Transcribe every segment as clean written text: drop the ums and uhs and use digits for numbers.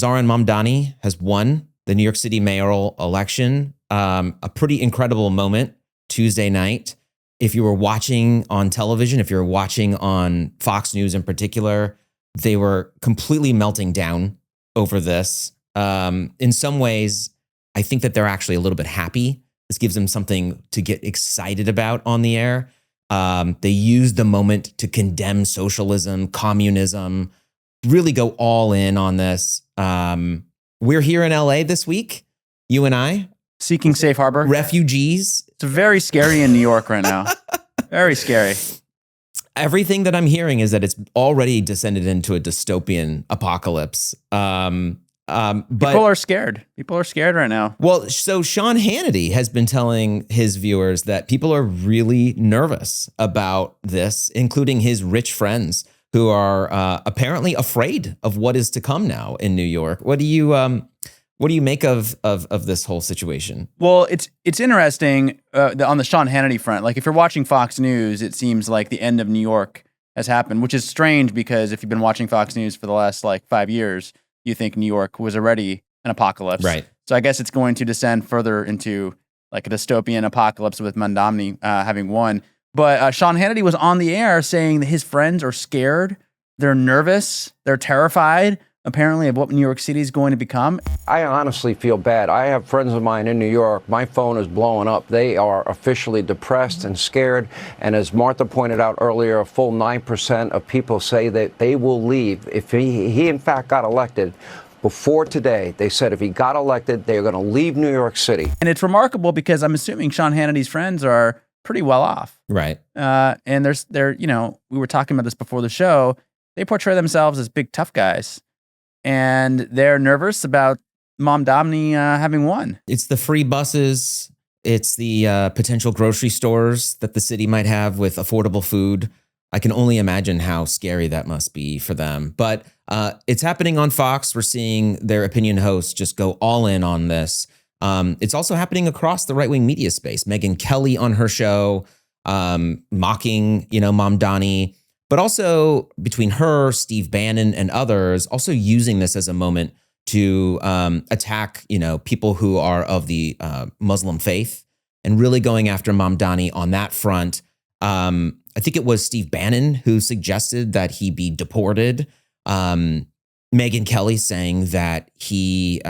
Zohran Mamdani has won the New York City mayoral election. A pretty incredible moment Tuesday night. If you were watching on television, if you're watching on Fox News in particular, they were completely melting down over this. In some ways, I think that they're actually a little bit happy. This gives them something to get excited about on the air. They used the moment to condemn socialism, communism, really go all in on this. We're here in LA this week, you and I. Seeking safe harbor. Refugees. It's very scary in New York right now. Very scary. Everything that I'm hearing is that it's already descended into a dystopian apocalypse. But people are scared. People are scared right now. Well, so Sean Hannity has been telling his viewers that people are really nervous about this, including his rich friends who are apparently afraid of what is to come now in New York. What do you make of this whole situation? Well, it's interesting on the Sean Hannity front. Like if you're watching Fox News, it seems like the end of New York has happened, which is strange because if you've been watching Fox News for the last 5 years, you think New York was already an apocalypse. Right. So I guess it's going to descend further into a dystopian apocalypse with Mamdani having won. But Sean Hannity was on the air saying that his friends are scared, they're nervous, they're terrified, apparently, of what New York City is going to become. I honestly feel bad. I have friends of mine in New York. My phone is blowing up. They are officially depressed and scared. And as Martha pointed out earlier, a full 9% of people say that they will leave if he in fact got elected. Before today, they said if he got elected, they're going to leave New York City. And it's remarkable because I'm assuming Sean Hannity's friends are pretty well off. Right. And they're we were talking about this before the show. They portray themselves as big tough guys. And they're nervous about Mamdani having won. It's the free buses. It's the potential grocery stores that the city might have with affordable food. I can only imagine how scary that must be for them. But it's happening on Fox. We're seeing their opinion hosts just go all in on this. It's also happening across the right-wing media space. Megyn Kelly on her show, mocking, Mamdani. But also between her, Steve Bannon, and others, also using this as a moment to attack, people who are of the Muslim faith and really going after Mamdani on that front. I think it was Steve Bannon who suggested that he be deported. Megyn Kelly saying that he,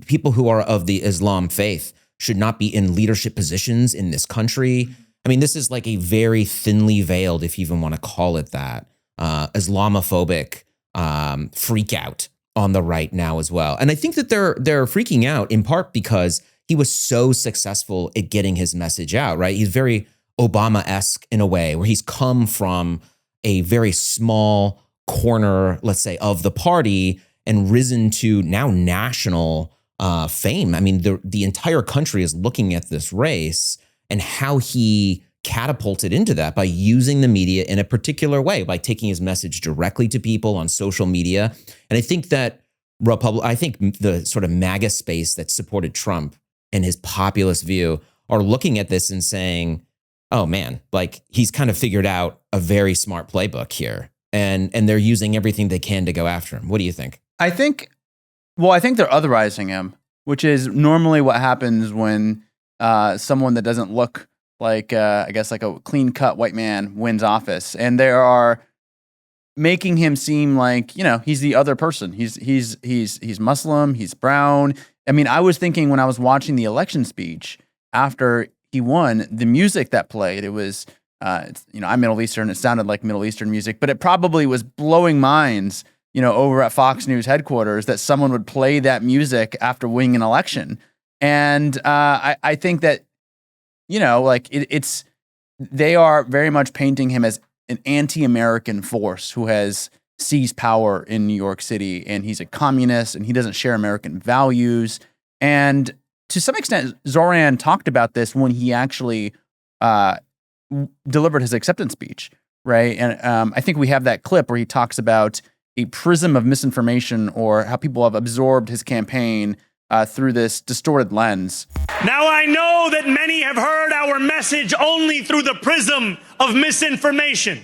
people who are of the Islam faith should not be in leadership positions in this country. I mean, this is like a very thinly veiled, if you even want to call it that, Islamophobic freak out on the right now as well. And I think that they're freaking out in part because he was so successful at getting his message out, right? He's very Obama-esque in a way where he's come from a very small corner, let's say, of the party and risen to now national fame. I mean, the entire country is looking at this race and how he catapulted into that by using the media in a particular way, by taking his message directly to people on social media. And I think that the sort of MAGA space that supported Trump and his populist view are looking at this and saying, oh man, he's kind of figured out a very smart playbook here. And they're using everything they can to go after him. What do you think? I think they're otherizing him, which is normally what happens when someone that doesn't look like a clean-cut white man wins office, and they are making him seem like he's the other person. He's Muslim. He's brown. I mean, I was thinking when I was watching the election speech after he won, the music that played, it was I'm Middle Eastern. It sounded like Middle Eastern music, but it probably was blowing minds over at Fox News headquarters that someone would play that music after winning an election. And I think that, they are very much painting him as an anti-American force who has seized power in New York City, and he's a communist, and he doesn't share American values. And to some extent, Zohran talked about this when he actually delivered his acceptance speech, right? And I think we have that clip where he talks about a prism of misinformation or how people have absorbed his campaign through this distorted lens. Now I know that many have heard our message only through the prism of misinformation.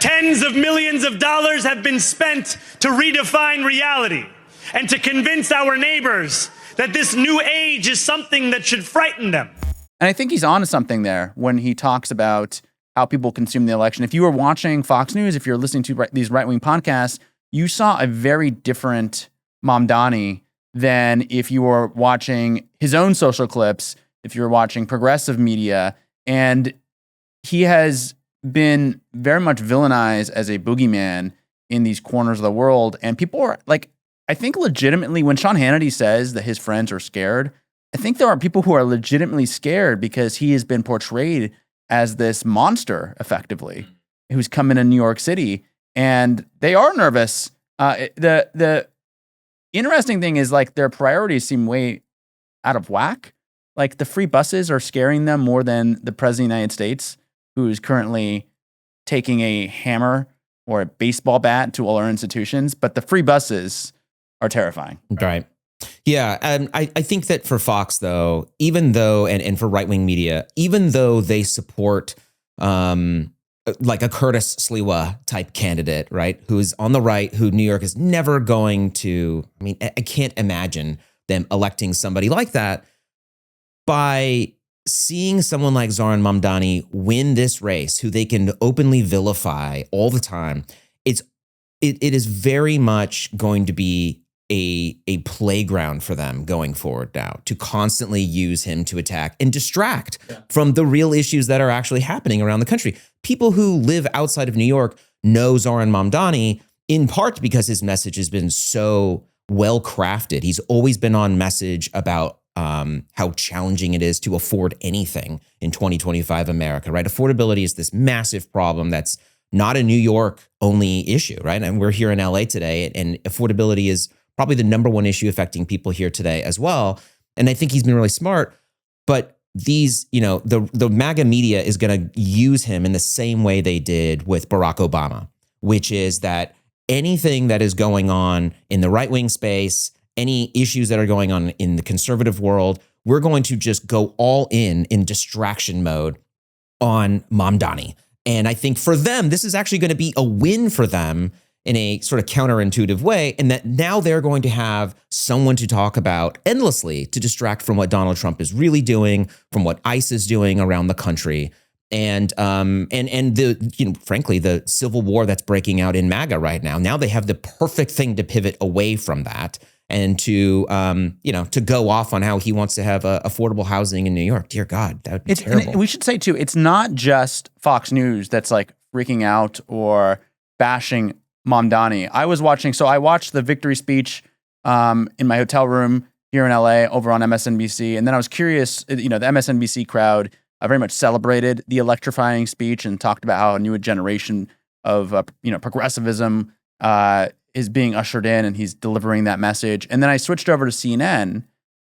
Tens of millions of dollars have been spent to redefine reality and to convince our neighbors that this new age is something that should frighten them. And I think he's onto something there when he talks about how people consume the election. If you were watching Fox News, if you're listening to these right-wing podcasts, you saw a very different Mamdani than if you were watching his own social clips, if you were watching progressive media. And he has been very much villainized as a boogeyman in these corners of the world. And people are like, I think legitimately, when Sean Hannity says that his friends are scared, I think there are people who are legitimately scared because he has been portrayed as this monster, effectively, who's come into New York City. And they are nervous. The interesting thing is, like, their priorities seem way out of whack. Like, the free buses are scaring them more than the president of the United States, who is currently taking a hammer or a baseball bat to all our institutions. But the free buses are terrifying. Right. Yeah. And I think that for Fox, though, even though, and for right-wing media, even though they support like a Curtis Sliwa type candidate, right, who's on the right, who New York is never going to, I mean, I can't imagine them electing somebody like that. By seeing someone like Zohran Mamdani win this race, who they can openly vilify all the time, it is very much going to be a playground for them going forward now, to constantly use him to attack and distract from the real issues that are actually happening around the country. People who live outside of New York know Zohran Mamdani in part because his message has been so well crafted. He's always been on message about how challenging it is to afford anything in 2025 America, right? Affordability is this massive problem that's not a New York only issue, right? And we're here in LA today, and affordability is probably the number one issue affecting people here today as well. And I think he's been really smart, but these, the MAGA media is going to use him in the same way they did with Barack Obama, which is that anything that is going on in the right-wing space, any issues that are going on in the conservative world, we're going to just go all in distraction mode on Mamdani. And I think for them, this is actually going to be a win for them in a sort of counterintuitive way, and that now they're going to have someone to talk about endlessly to distract from what Donald Trump is really doing, from what ICE is doing around the country, and the frankly, the civil war that's breaking out in MAGA right now. Now they have the perfect thing to pivot away from that and to to go off on how he wants to have affordable housing in New York. Dear God, that would be terrible. And we should say too, it's not just Fox News that's like freaking out or bashing Mamdani. I watched the victory speech in my hotel room here in LA over on MSNBC. And then I was curious, the MSNBC crowd very much celebrated the electrifying speech and talked about how a new generation of, progressivism is being ushered in, and he's delivering that message. And then I switched over to CNN,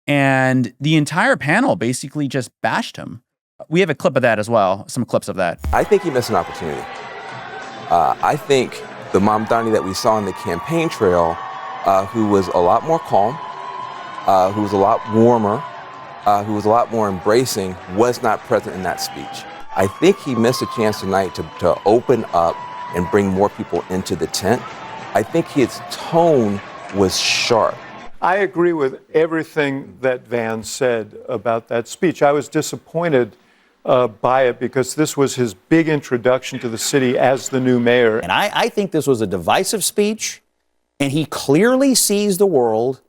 and the entire panel basically just bashed him. We have a clip of that as well, some clips of that. I think he missed an opportunity. I think the Mamdani that we saw on the campaign trail, who was a lot more calm, who was a lot warmer, who was a lot more embracing, was not present in that speech. I think he missed a chance tonight to open up and bring more people into the tent. I think his tone was sharp. I agree with everything that Van said about that speech. I was disappointed by it because this was his big introduction to the city as the new mayor. And I think this was a divisive speech, and he clearly sees the world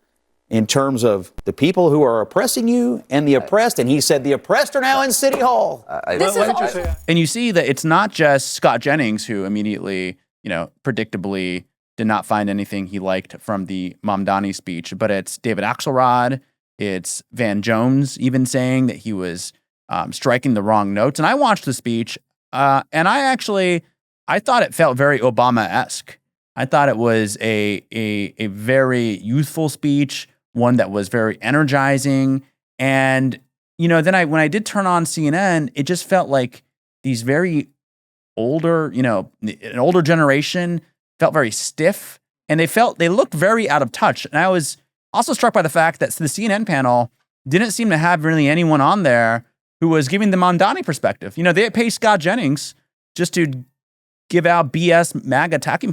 in terms of the people who are oppressing you and the oppressed. And he said the oppressed are now in City Hall. And you see that it's not just Scott Jennings who immediately, predictably did not find anything he liked from the Mamdani speech, but it's David Axelrod, it's Van Jones even saying that he was striking the wrong notes. And I watched the speech, and I thought it felt very Obama-esque. I thought it was a very youthful speech, one that was very energizing. And, then when I did turn on CNN, it just felt like these very older, an older generation felt very stiff, and they looked very out of touch. And I was also struck by the fact that the CNN panel didn't seem to have really anyone on there who was giving the Mamdani perspective. They paid Scott Jennings just to give out BS MAGA talking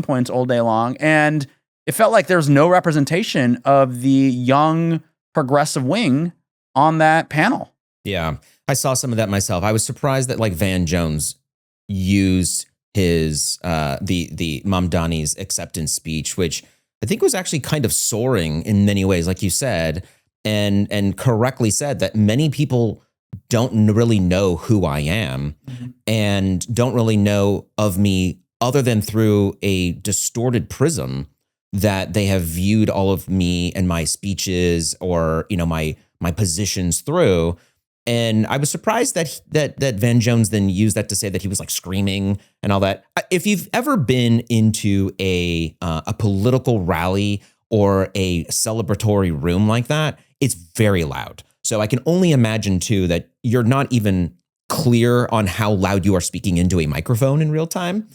points all day long. And it felt like there's no representation of the young progressive wing on that panel. Yeah, I saw some of that myself. I was surprised that like Van Jones used his the Mamdani's acceptance speech, which I think was actually kind of soaring in many ways, like you said, and correctly said that many people don't really know who I am and don't really know of me other than through a distorted prism that they have viewed all of me and my speeches or, you know, my positions through. And I was surprised that Van Jones then used that to say that he was like screaming and all that. If you've ever been into a political rally or a celebratory room like that, it's very loud. So I can only imagine too that you're not even clear on how loud you are speaking into a microphone in real time.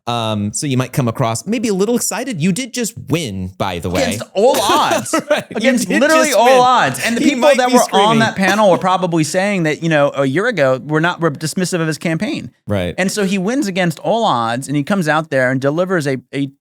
So you might come across maybe a little excited. You did just win, by the way. Against all odds. Right. Against You did literally just all win. odds. And the He people might that be were screaming. on that panel were probably saying that, you know, a year ago, were dismissive of his campaign. Right. And so he wins against all odds, and he comes out there and delivers a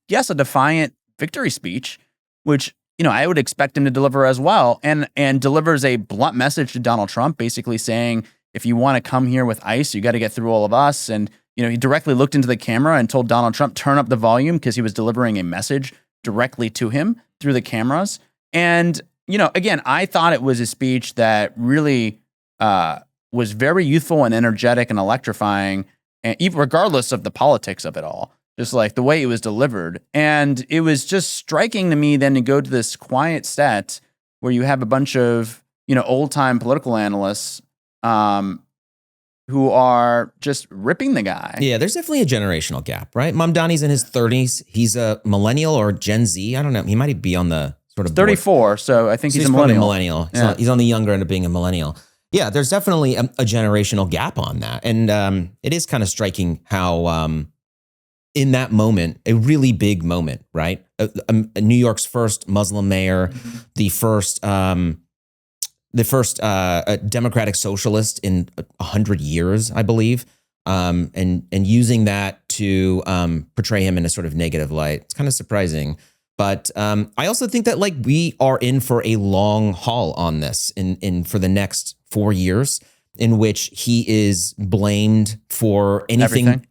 defiant victory speech, which, you know, I would expect him to deliver as well, and delivers a blunt message to Donald Trump, basically saying, if you want to come here with ICE, you got to get through all of us. And, you know, he directly looked into the camera and told Donald Trump, turn up the volume, because he was delivering a message directly to him through the cameras. And, you know, again, I thought it was a speech that really was very youthful and energetic and electrifying, and even regardless of the politics of it all, just like the way it was delivered. And it was just striking to me then to go to this quiet set where you have a bunch of, you know, old time political analysts who are just ripping the guy. Yeah, there's definitely a generational gap, right? Mamdani's in his 30s. He's a millennial or Gen Z. I don't know. He might be on the sort of 34, so I think he's a probably millennial. Yeah. He's on the younger end of being a millennial. Yeah, there's definitely a generational gap on that. And it is kind of striking how in that moment, a really big moment, right? New York's first Muslim mayor, the first democratic socialist in 100 years, I believe, and using that to portray him in a sort of negative light. It's kind of surprising. But I also think that like we are in for a long haul on this in for the next 4 years, in which he is blamed for anything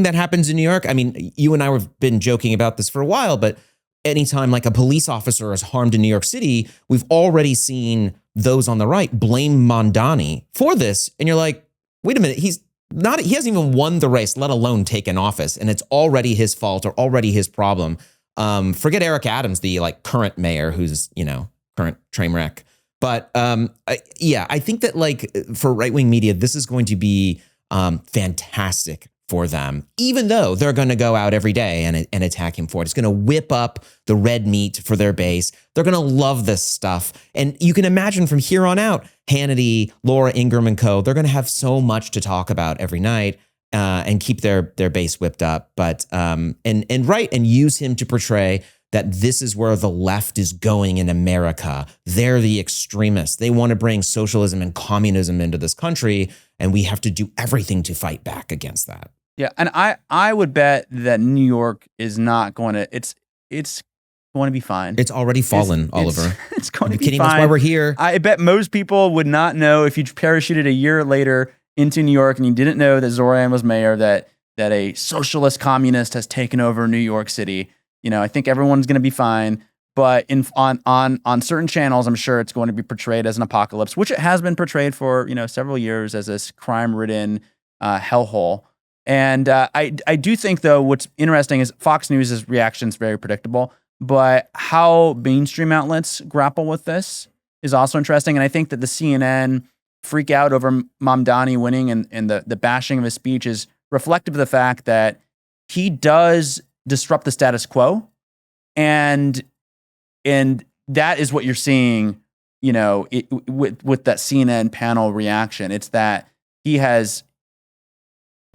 that happens in New York. I mean, you and I have been joking about this for a while, but anytime like a police officer is harmed in New York City, we've already seen those on the right blame Mamdani for this. And you're like, wait a minute, he hasn't even won the race, let alone taken office. And it's already his fault or already his problem. Forget Eric Adams, the like current mayor who's, you know, current train wreck. But I think that like for right-wing media, this is going to be fantastic for them, even though they're going to go out every day and attack him for it. It's going to whip up the red meat for their base. They're going to love this stuff. And you can imagine from here on out, Hannity, Laura Ingraham and co, they're going to have so much to talk about every night and keep their base whipped up. But and use him to portray that this is where the left is going in America. They're the extremists. They want to bring socialism and communism into this country, and we have to do everything to fight back against that. Yeah, and I would bet that New York is not going to. It's going to be fine. It's already fallen, Oliver. It's going to be kidding? fine. That's why we're here. I bet most people would not know if you parachuted a year later into New York and you didn't know that Zohran was mayor, that a socialist communist has taken over New York City. You know, I think everyone's going to be fine, but on certain channels, I'm sure it's going to be portrayed as an apocalypse, which it has been portrayed for, you know, several years as this crime-ridden hellhole. And I do think, though, what's interesting is Fox News' reaction is very predictable, but how mainstream outlets grapple with this is also interesting. And I think that the CNN freak out over Mamdani winning and the bashing of his speech is reflective of the fact that he does disrupt the status quo, and that is what you're seeing, you know, with that CNN panel reaction. It's that he has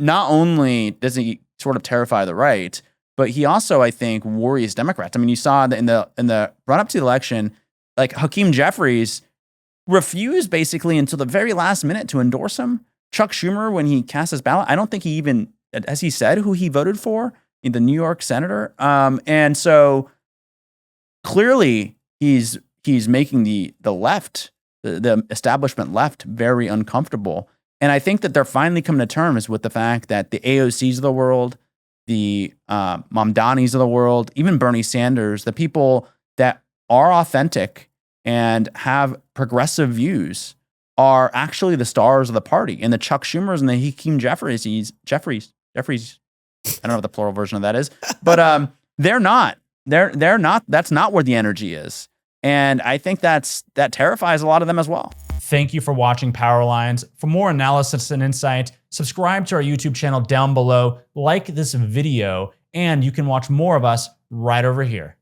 not only does he sort of terrify the right, but he also, I think, worries Democrats. I mean, you saw that in the run up to the election, like Hakeem Jeffries refused basically until the very last minute to endorse him. Chuck Schumer, when he cast his ballot, I don't think he even has he said who he voted for in the New York senator? And so clearly he's making the left, the establishment left, very uncomfortable. And I think that they're finally coming to terms with the fact that the AOCs of the world, the Mamdanis of the world, even Bernie Sanders, the people that are authentic and have progressive views are actually the stars of the party. And the Chuck Schumers and the Hakeem Jeffries, I don't know what the plural version of that is, but they're not. They're not. That's not where the energy is. And I think that terrifies a lot of them as well. Thank you for watching Power Lines. For more analysis and insight, subscribe to our YouTube channel down below, like this video, and you can watch more of us right over here.